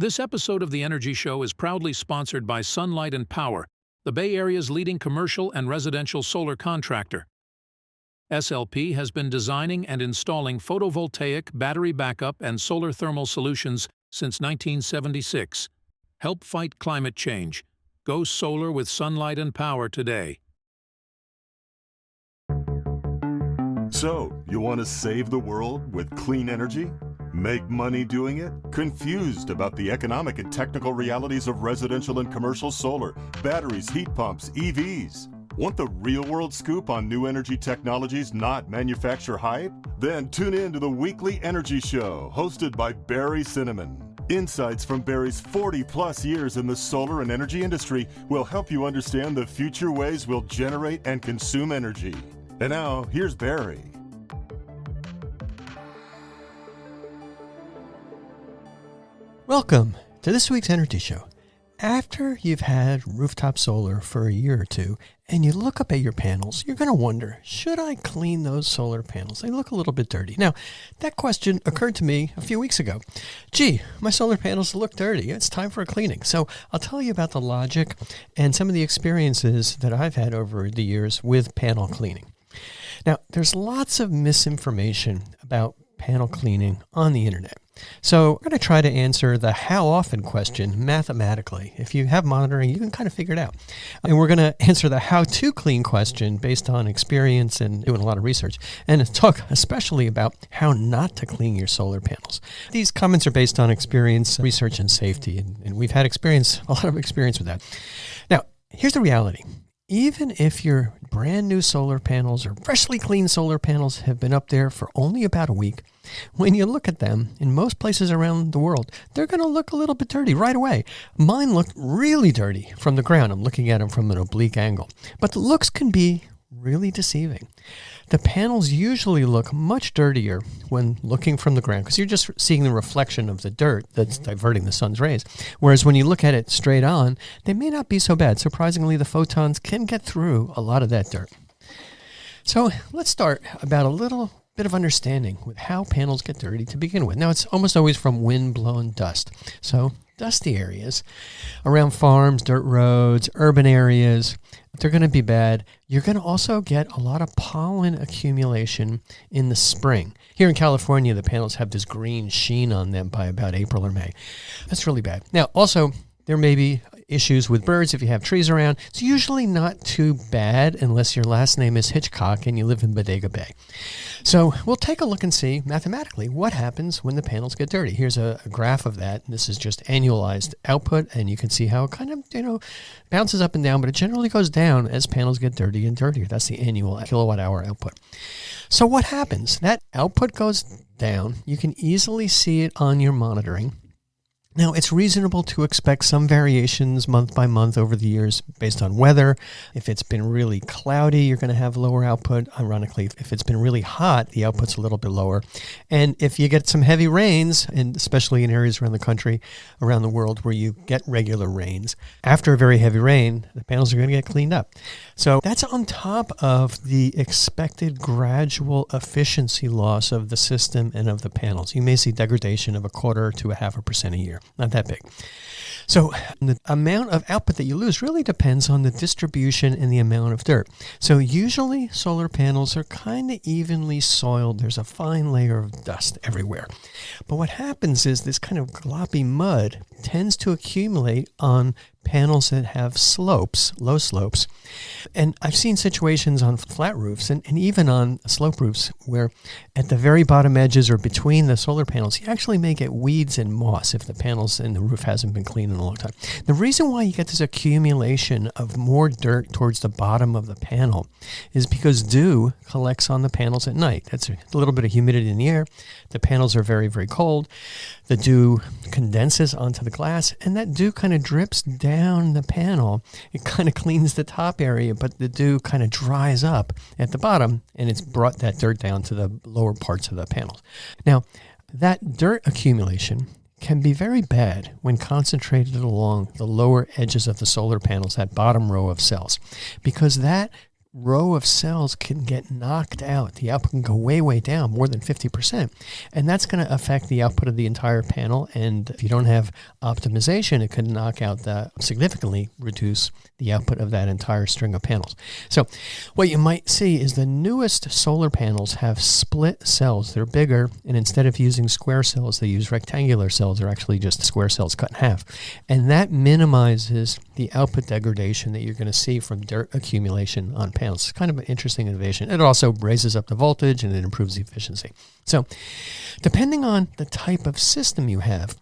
This episode of The Energy Show is proudly sponsored by Sunlight and Power, the Bay Area's leading commercial and residential solar contractor. SLP has been designing and installing photovoltaic, battery backup, and solar thermal solutions since 1976. Help fight climate change. Go solar with Sunlight and Power today. So, you want to save the world with clean energy? Make money doing it? Confused about the economic and technical realities of residential and commercial solar, batteries, heat pumps, EVs? Want the real-world scoop on new energy technologies, not manufacturer hype? Then tune in to the Weekly Energy Show, hosted by Barry Cinnamon. Insights from Barry's 40-plus years in the solar and energy industry will help you understand the future ways we'll generate and consume energy. And now, here's Barry. Welcome to this week's Energy Show. After you've had rooftop solar for a year or two and you look up at your panels, you're going to wonder, should I clean those solar panels? They look a little bit dirty. Now, that question occurred to me a few weeks ago. Gee, my solar panels look dirty. It's time for a cleaning. So I'll tell you about the logic and some of the experiences that I've had over the years with panel cleaning. Now, there's lots of misinformation about panel cleaning on the internet. So we're going to try to answer the how often question mathematically. If you have monitoring, you can kind of figure it out. And we're going to answer the how to clean question based on experience and doing a lot of research. And talk especially about how not to clean your solar panels. These comments are based on experience, research, and safety. And we've had a lot of experience with that. Now, here's the reality. Even if your brand new solar panels or freshly cleaned solar panels have been up there for only about a week, when you look at them in most places around the world, they're going to look a little bit dirty right away. Mine looked really dirty from the ground. I'm looking at them from an oblique angle. But the looks can be really deceiving. The panels usually look much dirtier when looking from the ground because you're just seeing the reflection of the dirt that's diverting the sun's rays. Whereas when you look at it straight on, they may not be so bad. Surprisingly, the photons can get through a lot of that dirt. So let's start about a little bit of understanding with how panels get dirty to begin with. Now, it's almost always from wind-blown dust. So dusty areas around farms, dirt roads, urban areas, they're going to be bad. You're going to also get a lot of pollen accumulation in the spring. Here in California, the panels have this green sheen on them by about April or May. That's really bad. Now, also, there may be issues with birds if you have trees around. It's usually not too bad unless your last name is Hitchcock and you live in Bodega Bay. So we'll take a look and see mathematically what happens when the panels get dirty. Here's a graph of that. This is just annualized output, and you can see how it kind of, bounces up and down, but it generally goes down as panels get dirty and dirtier. That's the annual kilowatt hour output. So what happens? That output goes down. You can easily see it on your monitoring. Now, it's reasonable to expect some variations month by month over the years based on weather. If it's been really cloudy, you're going to have lower output. Ironically, if it's been really hot, the output's a little bit lower. And if you get some heavy rains, and especially in areas around the country, around the world where you get regular rains, after a very heavy rain, the panels are going to get cleaned up. So that's on top of the expected gradual efficiency loss of the system and of the panels. You may see degradation of 1/4 to 0.5% a year. Not that big. So the amount of output that you lose really depends on the distribution and the amount of dirt. So usually solar panels are kind of evenly soiled. There's a fine layer of dust everywhere. But what happens is this kind of gloppy mud tends to accumulate on panels that have slopes, low slopes. And I've seen situations on flat roofs and even on slope roofs where at the very bottom edges or between the solar panels, you actually may get weeds and moss if the panels and the roof hasn't been cleaned in a long time. The reason why you get this accumulation of more dirt towards the bottom of the panel is because dew collects on the panels at night. That's a little bit of humidity in the air. The panels are very, very cold. The dew condenses onto the glass, and that dew kind of drips down the panel. It kind of cleans the top area, but the dew kind of dries up at the bottom, and it's brought that dirt down to the lower parts of the panels. Now, that dirt accumulation can be very bad when concentrated along the lower edges of the solar panels, that bottom row of cells, because that row of cells can get knocked out. The output can go way, way down, more than 50%. And that's going to affect the output of the entire panel. And if you don't have optimization, it could knock out significantly reduce the output of that entire string of panels. So what you might see is the newest solar panels have split cells. They're bigger, and instead of using square cells, they use rectangular cells. They're actually just square cells cut in half. And that minimizes the output degradation that you're going to see from dirt accumulation on panels. It's kind of an interesting innovation. It also raises up the voltage and it improves the efficiency. So depending on the type of system you have,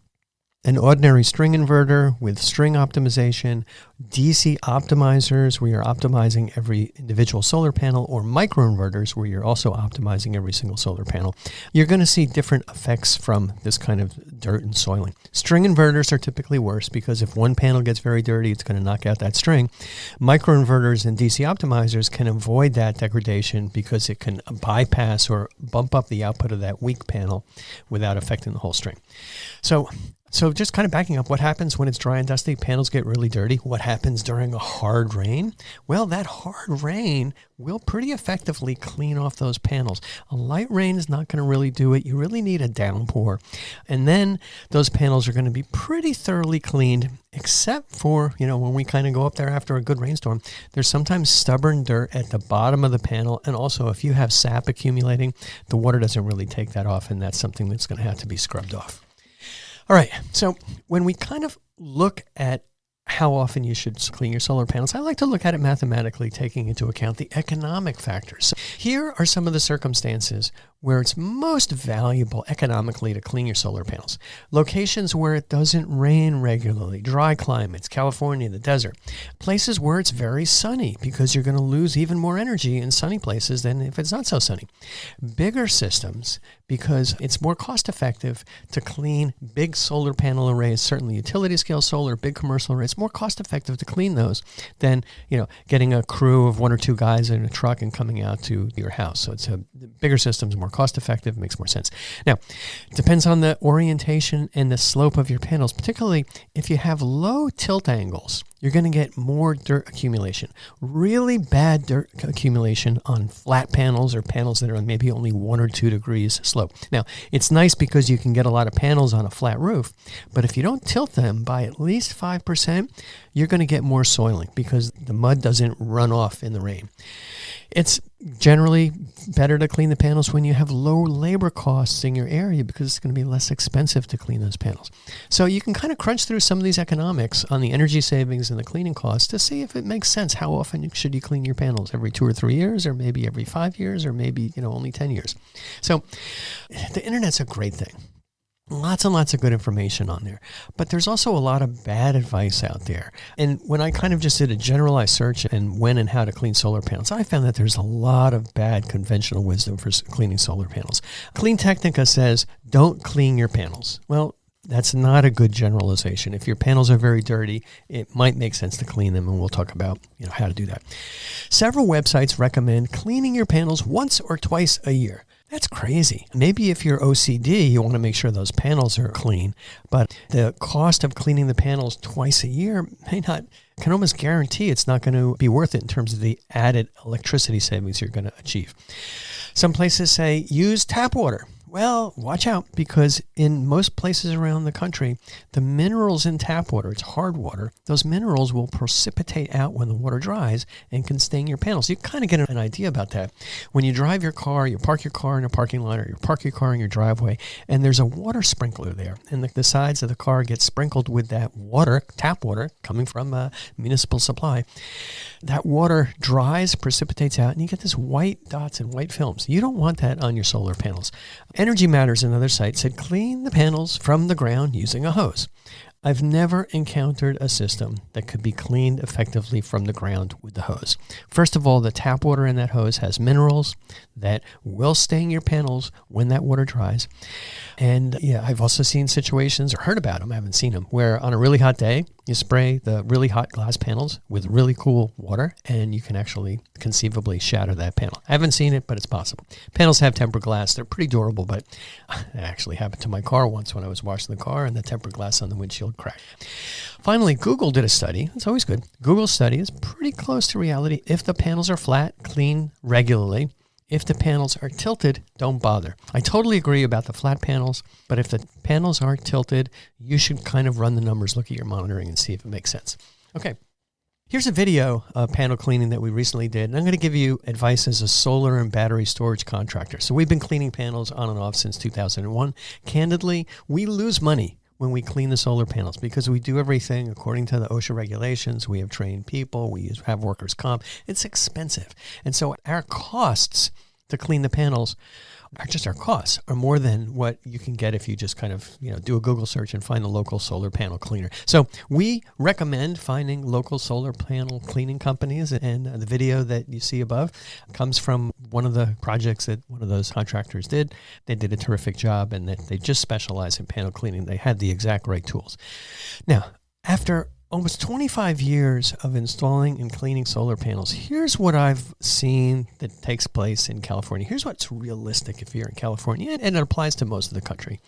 an ordinary string inverter with string optimization, DC optimizers where you're optimizing every individual solar panel, or microinverters where you're also optimizing every single solar panel, you're going to see different effects from this kind of dirt and soiling. String inverters are typically worse because if one panel gets very dirty, it's going to knock out that string. Microinverters and DC optimizers can avoid that degradation because it can bypass or bump up the output of that weak panel without affecting the whole string. So just kind of backing up, what happens when it's dry and dusty? Panels get really dirty. What happens during a hard rain? Well, that hard rain will pretty effectively clean off those panels. A light rain is not going to really do it. You really need a downpour. And then those panels are going to be pretty thoroughly cleaned, except for, when we kind of go up there after a good rainstorm, there's sometimes stubborn dirt at the bottom of the panel. And also, if you have sap accumulating, the water doesn't really take that off, and that's something that's going to have to be scrubbed off. All right, so when we kind of look at how often you should clean your solar panels, I like to look at it mathematically, taking into account the economic factors. So here are some of the circumstances where it's most valuable economically to clean your solar panels. Locations where it doesn't rain regularly, dry climates, California, the desert. Places where it's very sunny, because you're going to lose even more energy in sunny places than if it's not so sunny. Bigger systems, because it's more cost effective to clean big solar panel arrays, certainly utility scale solar, big commercial arrays. It's more cost effective to clean those than, getting a crew of 1 or 2 guys in a truck and coming out to your house. So it's bigger systems, more cost effective, makes more sense. Now, it depends on the orientation and the slope of your panels, particularly if you have low tilt angles. You're going to get more dirt accumulation. Really bad dirt accumulation on flat panels or panels that are maybe only 1 or 2 degrees slope. Now, it's nice because you can get a lot of panels on a flat roof, but if you don't tilt them by at least 5%, you're going to get more soiling because the mud doesn't run off in the rain. It's generally better to clean the panels when you have low labor costs in your area because it's going to be less expensive to clean those panels. So you can kind of crunch through some of these economics on the energy savings and the cleaning costs to see if it makes sense. How often should you clean your panels? Every 2 or 3 years, or maybe every 5 years, or maybe only 10 years. So the internet's a great thing. Lots and lots of good information on there. But there's also a lot of bad advice out there. And when I kind of just did a generalized search and when and how to clean solar panels, I found that there's a lot of bad conventional wisdom for cleaning solar panels. Clean Technica says, don't clean your panels. Well, that's not a good generalization. If your panels are very dirty, it might make sense to clean them, and we'll talk about how to do that. Several websites recommend cleaning your panels once or twice a year. That's crazy. Maybe if you're OCD, you want to make sure those panels are clean, but the cost of cleaning the panels twice a year can almost guarantee it's not going to be worth it in terms of the added electricity savings you're going to achieve. Some places say use tap water. Well, watch out, because in most places around the country, the minerals in tap water, it's hard water, those minerals will precipitate out when the water dries and can stain your panels. You kind of get an idea about that. When you drive your car, you park your car in a parking lot, or you park your car in your driveway, and there's a water sprinkler there, and the sides of the car get sprinkled with that water, tap water, coming from a municipal supply. That water dries, precipitates out, and you get this white dots and white films. You don't want that on your solar panels. Energy Matters, another site, said clean the panels from the ground using a hose. I've never encountered a system that could be cleaned effectively from the ground with the hose. First of all, the tap water in that hose has minerals that will stain your panels when that water dries. And I've also seen situations, or heard about them, I haven't seen them, where on a really hot day, you spray the really hot glass panels with really cool water, and you can actually conceivably shatter that panel. I haven't seen it, but it's possible. Panels have tempered glass. They're pretty durable, but it actually happened to my car once when I was washing the car, and the tempered glass on the windshield cracked. Finally, Google did a study. It's always good. Google's study is pretty close to reality. If the panels are flat, clean regularly. If the panels are tilted, don't bother. I totally agree about the flat panels, but if the panels are tilted, you should kind of run the numbers, look at your monitoring, and see if it makes sense. Okay. Here's a video of panel cleaning that we recently did, and I'm going to give you advice as a solar and battery storage contractor. So we've been cleaning panels on and off since 2001. Candidly, we lose money when we clean the solar panels because we do everything according to the OSHA regulations. We have trained people. We have workers' comp. It's expensive. And so our costs to clean the panels are more than what you can get if you just kind of, do a Google search and find the local solar panel cleaner. So we recommend finding local solar panel cleaning companies, and the video that you see above comes from one of the projects that one of those contractors did. They did a terrific job, and they just specialize in panel cleaning. They had the exact right tools. Now, after almost 25 years of installing and cleaning solar panels, here's what I've seen that takes place in California. Here's what's realistic if you're in California, and it applies to most of the country.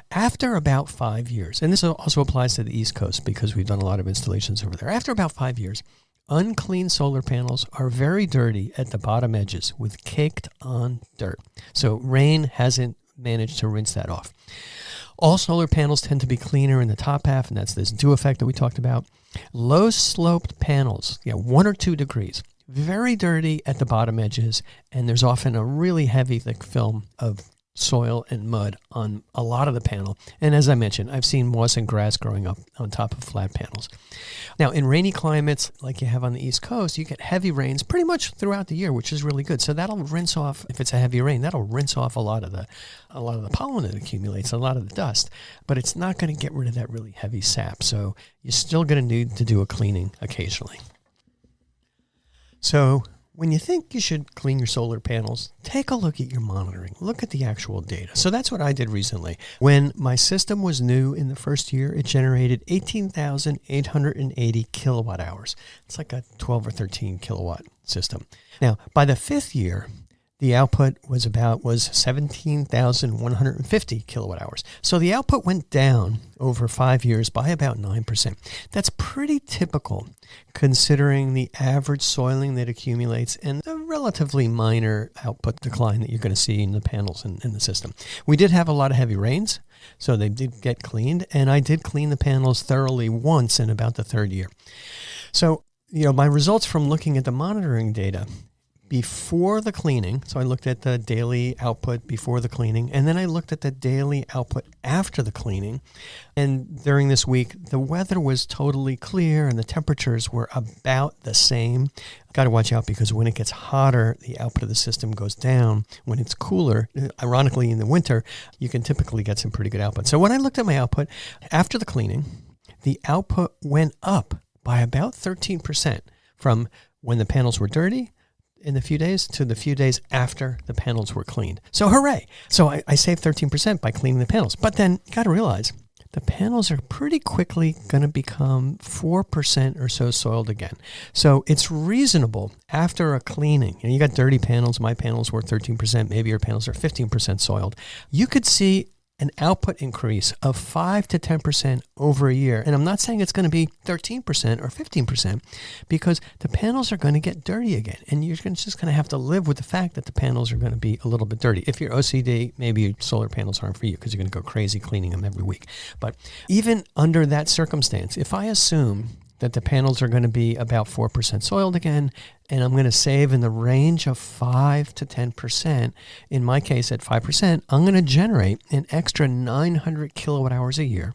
After about 5 years, and this also applies to the East Coast because we've done a lot of installations over there. After about 5 years, unclean solar panels are very dirty at the bottom edges with caked on dirt. So rain hasn't managed to rinse that off. All solar panels tend to be cleaner in the top half, and that's this dew effect that we talked about. Low-sloped panels, 1 or 2 degrees, very dirty at the bottom edges, and there's often a really heavy, thick film of soil and mud on a lot of the panel. And as I mentioned, I've seen moss and grass growing up on top of flat panels. Now, in rainy climates like you have on the East Coast, you get heavy rains pretty much throughout the year, which is really good. So that'll rinse off, if it's a heavy rain, that'll rinse off a lot of the pollen that accumulates, a lot of the dust. But it's not going to get rid of that really heavy sap. So you're still going to need to do a cleaning occasionally. So when you think you should clean your solar panels, take a look at your monitoring. Look at the actual data. So that's what I did recently. When my system was new in the first year, it generated 18,880 kilowatt hours. It's like a 12 or 13 kilowatt system. Now, by the 5th year, the output was 17,150 kilowatt hours. So the output went down over 5 years by about 9%. That's pretty typical considering the average soiling that accumulates and the relatively minor output decline that you're going to see in the panels in the system. We did have a lot of heavy rains, so they did get cleaned, and I did clean the panels thoroughly once in about the 3rd year. So, my results from looking at the monitoring data before the cleaning, so I looked at the daily output before the cleaning, and then I looked at the daily output after the cleaning. And during this week, the weather was totally clear and the temperatures were about the same. Got to watch out because when it gets hotter, the output of the system goes down. When it's cooler, ironically in the winter, you can typically get some pretty good output. So when I looked at my output after the cleaning, the output went up by about 13% from when the panels were dirty in the few days to the few days after the panels were cleaned. So hooray! So I saved 13% by cleaning the panels. But then you got to realize the panels are pretty quickly going to become 4% or so soiled again. So it's reasonable after a cleaning. You got dirty panels. My panels were 13%. Maybe your panels are 15% soiled. You could see an output increase of 5 to 10% over a year. And I'm not saying it's going to be 13% or 15% because the panels are going to get dirty again. And you're just going to have to live with the fact that the panels are going to be a little bit dirty. If you're OCD, maybe your solar panels aren't for you because you're going to go crazy cleaning them every week. But even under that circumstance, if I assume that the panels are going to be about 4% soiled again, and I'm going to save in the range of 5 to 10%. In my case, at 5%, I'm going to generate an extra 900 kilowatt hours a year.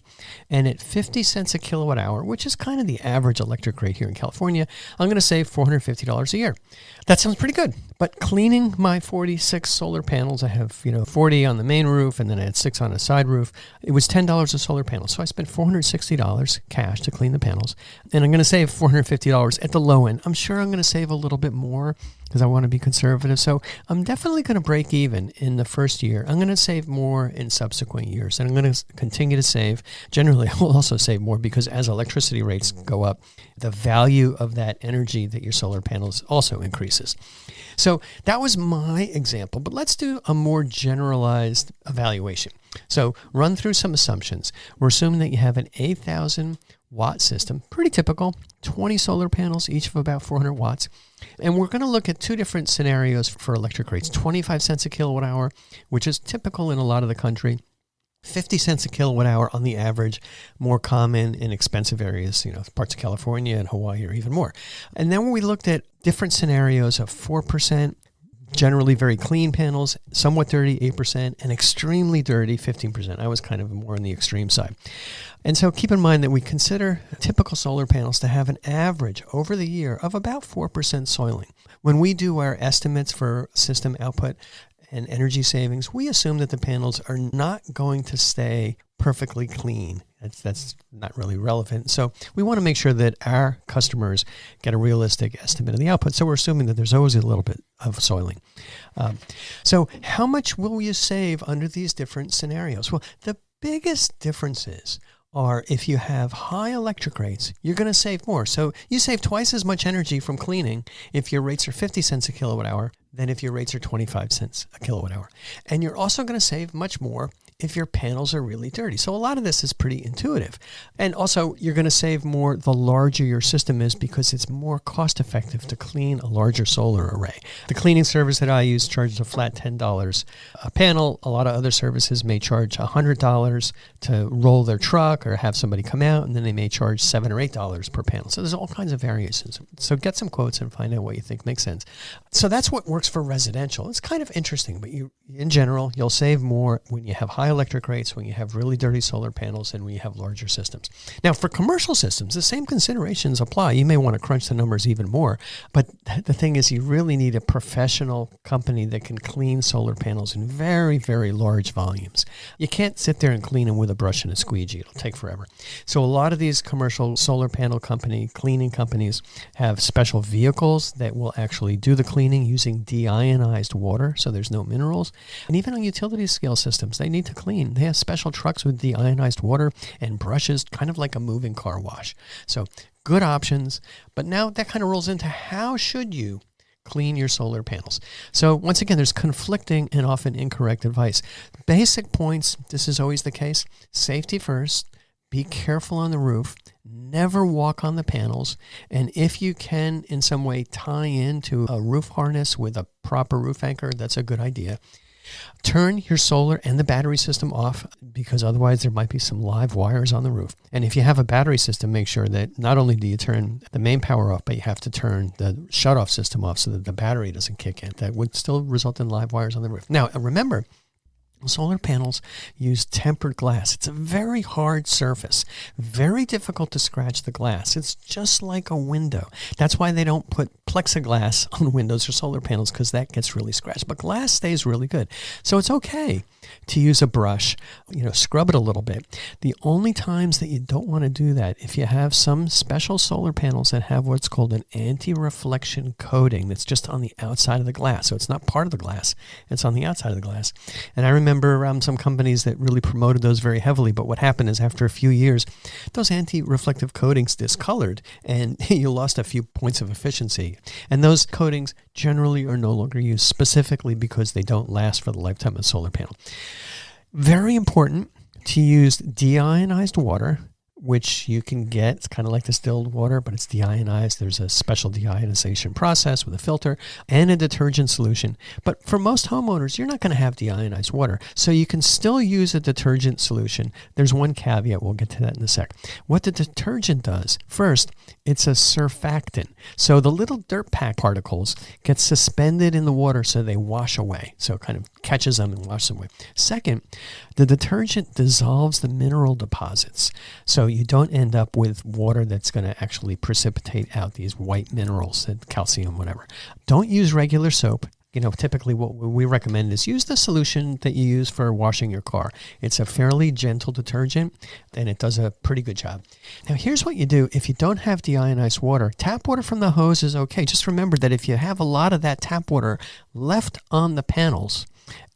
And at 50 cents a kilowatt hour, which is kind of the average electric rate here in California, I'm going to save $450 a year. That sounds pretty good. But cleaning my 46 solar panels, I have 40 on the main roof, and then I had 6 on a side roof. It was $10 a solar panel. So I spent $460 cash to clean the panels. And I'm going to save $450 at the low end. I'm sure I'm going to save a little bit more because I want to be conservative. So I'm definitely going to break even in the first year. I'm going to save more in subsequent years, and I'm going to continue to save. Generally, I will also save more because as electricity rates go up, the value of that energy that your solar panels also increases. So that was my example, but let's do a more generalized evaluation. So run through some assumptions. We're assuming that you have an 8,000 watt system, pretty typical, 20 solar panels, each of about 400 watts. And we're going to look at two different scenarios for electric rates, 25 cents a kilowatt hour, which is typical in a lot of the country, 50 cents a kilowatt hour on the average, more common in expensive areas, parts of California and Hawaii or even more. And then when we looked at different scenarios of 4%, generally very clean panels, somewhat dirty, 8%, and extremely dirty, 15%. I was kind of more on the extreme side. And so keep in mind that we consider typical solar panels to have an average over the year of about 4% soiling. When we do our estimates for system output and energy savings, we assume that the panels are not going to stay perfectly clean. That's not really relevant. So we want to make sure that our customers get a realistic estimate of the output. So we're assuming that there's always a little bit of soiling. So how much will you save under these different scenarios? Well, the biggest differences are if you have high electric rates, you're going to save more. So you save twice as much energy from cleaning if your rates are 50 cents a kilowatt hour than if your rates are 25 cents a kilowatt hour. And you're also going to save much more if your panels are really dirty. So a lot of this is pretty intuitive. And also, you're going to save more the larger your system is because it's more cost effective to clean a larger solar array. The cleaning service that I use charges a flat $10 a panel. A lot of other services may charge $100 to roll their truck or have somebody come out, and then they may charge $7 or $8 per panel. So there's all kinds of variations. So get some quotes and find out what you think makes sense. So that's what works for residential. It's kind of interesting, but in general, you'll save more when you have high electric rates, when you have really dirty solar panels, and when you have larger systems. Now, for commercial systems, the same considerations apply. You may want to crunch the numbers even more, but the thing is you really need a professional company that can clean solar panels in very, very large volumes. You can't sit there and clean them with a brush and a squeegee. It'll take forever. So a lot of these commercial solar panel cleaning companies have special vehicles that will actually do the cleaning using deionized water, so there's no minerals. And even on utility scale systems, they need to clean. They have special trucks with deionized water and brushes, kind of like a moving car wash. So good options. But now that kind of rolls into how should you clean your solar panels. So once again, there's conflicting and often incorrect advice. Basic points, this is always the case. Safety first. Be careful on the roof. Never walk on the panels. And if you can in some way tie into a roof harness with a proper roof anchor, that's a good idea. Turn your solar and the battery system off because otherwise there might be some live wires on the roof. And if you have a battery system, make sure that not only do you turn the main power off, but you have to turn the shutoff system off so that the battery doesn't kick in. That would still result in live wires on the roof. Now, remember, solar panels use tempered glass. It's a very hard surface, very difficult to scratch the glass. It's just like a window. That's why they don't put plexiglass on windows or solar panels, because that gets really scratched. But glass stays really good. So it's okay to use a brush, scrub it a little bit. The only times that you don't want to do that, if you have some special solar panels that have what's called an anti-reflection coating that's just on the outside of the glass. So it's not part of the glass. It's on the outside of the glass. And I remember some companies that really promoted those very heavily, but what happened is after a few years, those anti-reflective coatings discolored and you lost a few points of efficiency. And those coatings generally are no longer used, specifically because they don't last for the lifetime of a solar panel. Very important to use deionized water, which you can get. It's kind of like distilled water, but it's deionized. There's a special deionization process with a filter and a detergent solution. But for most homeowners, you're not going to have deionized water. So you can still use a detergent solution. There's one caveat. We'll get to that in a sec. What the detergent does, first, it's a surfactant. So the little dirt pack particles get suspended in the water so they wash away. So it kind of catches them and washes them away. Second, the detergent dissolves the mineral deposits. So you don't end up with water that's going to actually precipitate out these white minerals, calcium, whatever. Don't use regular soap. Typically what we recommend is use the solution that you use for washing your car. It's a fairly gentle detergent, and it does a pretty good job. Now, here's what you do. If you don't have deionized water, tap water from the hose is okay. Just remember that if you have a lot of that tap water left on the panels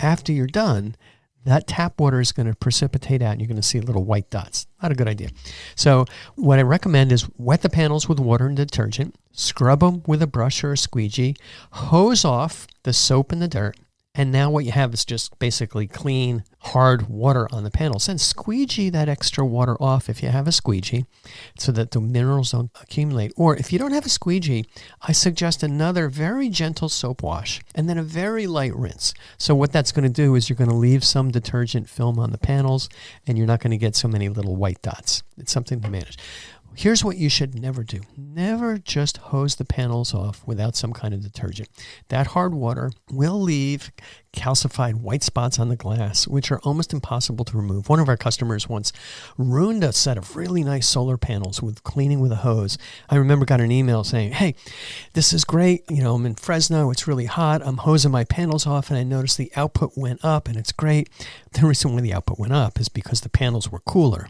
after you're done, that tap water is going to precipitate out and you're going to see little white dots. Not a good idea. So what I recommend is wet the panels with water and detergent, scrub them with a brush or a squeegee, hose off the soap and the dirt, and now what you have is just basically clean, hard water on the panels. And squeegee that extra water off if you have a squeegee so that the minerals don't accumulate. Or if you don't have a squeegee, I suggest another very gentle soap wash and then a very light rinse. So what that's going to do is you're going to leave some detergent film on the panels and you're not going to get so many little white dots. It's something to manage. Here's what you should never do. Never just hose the panels off without some kind of detergent. That hard water will leave calcified white spots on the glass, which are almost impossible to remove. One of our customers once ruined a set of really nice solar panels with cleaning with a hose. I remember got an email saying, hey, this is great. I'm in Fresno. It's really hot. I'm hosing my panels off, and I noticed the output went up, and it's great. The reason why the output went up is because the panels were cooler.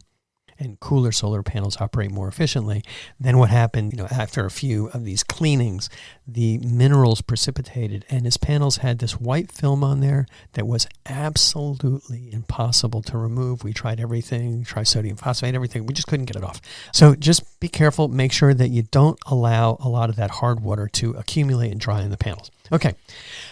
And cooler solar panels operate more efficiently. Then what happened, after a few of these cleanings, the minerals precipitated and his panels had this white film on there that was absolutely impossible to remove. We tried everything, trisodium phosphate, everything. We just couldn't get it off. So just be careful. Make sure that you don't allow a lot of that hard water to accumulate and dry in the panels. Okay,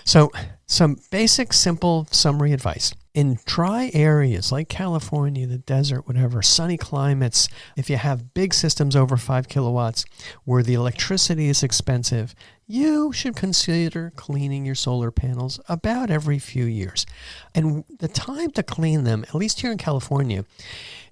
so some basic, simple summary advice. In dry areas like California, the desert, whatever, sunny climates, if you have big systems over 5 kilowatts where the electricity is expensive, you should consider cleaning your solar panels about every few years. And the time to clean them, at least here in California,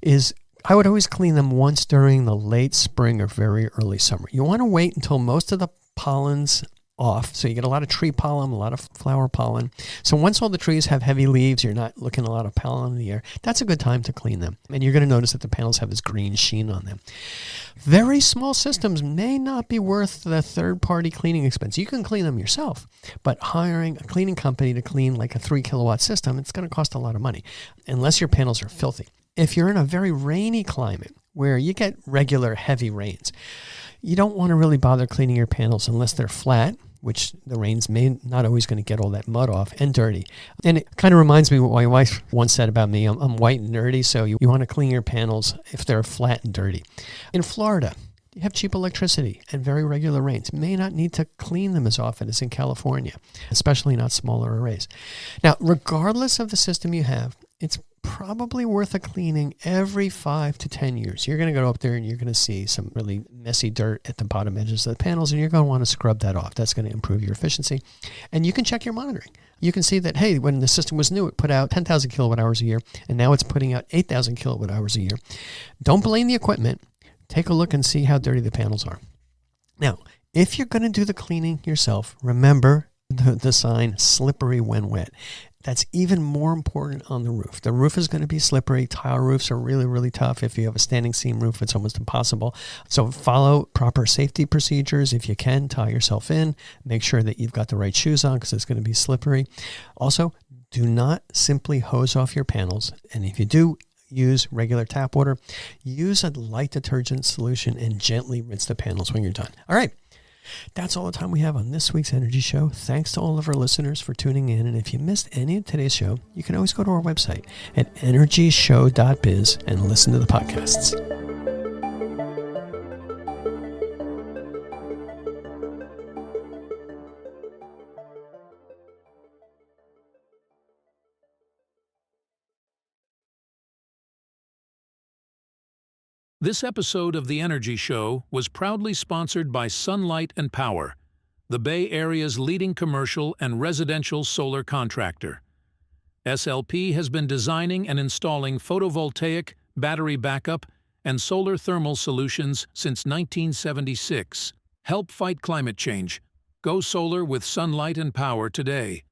is I would always clean them once during the late spring or very early summer. You want to wait until most of the pollen's off. So you get a lot of tree pollen, a lot of flower pollen. So once all the trees have heavy leaves, you're not looking at a lot of pollen in the air. That's a good time to clean them. And you're going to notice that the panels have this green sheen on them. Very small systems may not be worth the third-party cleaning expense. You can clean them yourself, but hiring a cleaning company to clean like a 3 kilowatt system, it's going to cost a lot of money, unless your panels are filthy. If you're in a very rainy climate where you get regular heavy rains, you don't want to really bother cleaning your panels unless they're flat, which the rains may not always going to get all that mud off, and dirty. And it kind of reminds me what my wife once said about me. I'm white and nerdy, so you want to clean your panels if they're flat and dirty. In Florida, you have cheap electricity and very regular rains. You may not need to clean them as often as in California, especially not smaller arrays. Now, regardless of the system you have, it's probably worth a cleaning every 5 to 10 years. You're going to go up there and you're going to see some really messy dirt at the bottom edges of the panels, and you're going to want to scrub that off. That's going to improve your efficiency. And you can check your monitoring. You can see that, hey, when the system was new, it put out 10,000 kilowatt hours a year, and now it's putting out 8,000 kilowatt hours a year. Don't blame the equipment. Take a look and see how dirty the panels are. Now, if you're going to do the cleaning yourself, remember the sign, slippery when wet. That's even more important on the roof. The roof is going to be slippery. Tile roofs are really, really tough. If you have a standing seam roof, it's almost impossible. So follow proper safety procedures. If you can, tie yourself in. Make sure that you've got the right shoes on because it's going to be slippery. Also, do not simply hose off your panels. And if you do use regular tap water, use a light detergent solution and gently rinse the panels when you're done. All right. That's all the time we have on this week's Energy Show. Thanks to all of our listeners for tuning in. And if you missed any of today's show, you can always go to our website at energyshow.biz and listen to the podcasts. This episode of The Energy Show was proudly sponsored by Sunlight and Power, the Bay Area's leading commercial and residential solar contractor. SLP has been designing and installing photovoltaic, battery backup, and solar thermal solutions since 1976. Help fight climate change. Go solar with Sunlight and Power today.